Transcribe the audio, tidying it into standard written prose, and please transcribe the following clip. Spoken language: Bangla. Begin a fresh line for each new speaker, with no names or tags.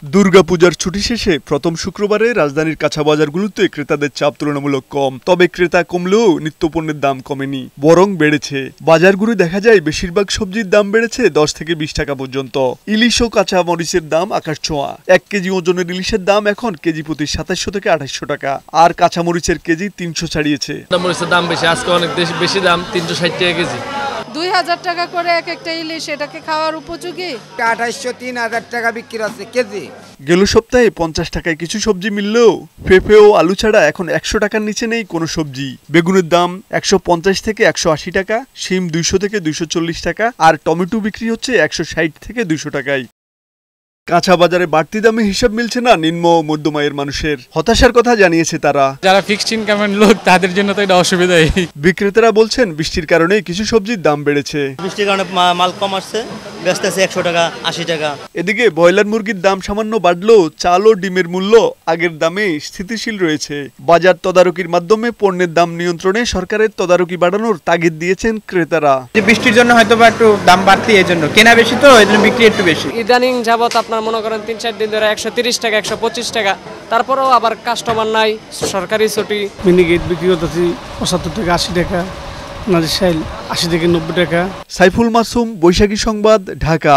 দুর্গাপূজার ছুটি শেষে প্রথম শুক্রবারে রাজধানীর কাঁচা বাজারগুলোতে ক্রেতাদের চাপ তুলনামূলক কম। তবে ক্রেতা কমলেও নিত্যপণ্যের দাম কমেনি, বরং বেড়েছে। বাজারগুলো দেখা যায় বেশিরভাগ সবজির দাম বেড়েছে 10 থেকে 20 টাকা পর্যন্ত। ইলিশ ও কাঁচা মরিচের দাম আকাশছোঁয়া। 1 কেজি ওজনের ইলিশের দাম এখন কেজি প্রতি 2700 থেকে 2800 টাকা, আর কাঁচা মরিচের কেজি 300 ছাড়িয়েছে।
মরিচের দাম বেশি, আজকে অনেক বেশি দাম, 360 টাকা কেজি।
2000 টাকা করে এক একটা ইলিশ, এটাকে খাওয়ার উপযোগী।
2800-3000 টাকা বিক্রি হচ্ছে কেজি।
গেল সপ্তাহে 50 টাকায় কিছু সবজি মিললেও পেঁপে ও আলু ছাড়া এখন 100 টাকার নিচে নেই কোনো সবজি। বেগুনের দাম 150 থেকে 180 টাকা, শিম 200 থেকে 240 টাকা, আর টমেটো বিক্রি হচ্ছে 160 থেকে 200 টাকায়। কাঁচা বাজারে বাড়তি দামে হিসাব মিলছে না নিম্ন ও মধ্যম আয়ের মানুষের। হতাশার কথা জানিয়েছে তারা।
যারা ফিক্সড ইনকামের লোক তাদের জন্য তো এটা অসুবিধাই।
বিক্রেতারা বলছেন বৃষ্টির কারণে কিছু সবজির দাম বেড়েছে।
বৃষ্টির কারণে মাল কম আসছে, বেচতেছে 100 টাকা 80 টাকা।
এদিকে ব্রয়লার মুরগির দাম সামান্য বাড়লেও চাল ও ডিমের মূল্য আগের দামে স্থিতিশীল রয়েছে। বাজার তদারকির মাধ্যমে পণ্যের দাম নিয়ন্ত্রণে সরকারের তদারকি বাড়ানোর তাগিদ দিয়েছেন ক্রেতারা।
বৃষ্টির জন্য হয়তো বা একটু দাম বাড়তি, এই জন্য কেনা বেশি, তো এই জন্য বিক্রি একটু বেশি।
ইদানিং যাবত আপনার মনে করেন 3-4 দিন ধরে 130 টাকা 125 টাকা, তারপরেও আবার কাস্টমার নাই, সরকারি ছুটি।
মিনিকেট বিক্রি করতেছি 75 থেকে 80 টাকা, নাজির সাইল 80 থেকে 90 টাকা।
সাইফুল মাসুম, বৈশাখী সংবাদ, ঢাকা।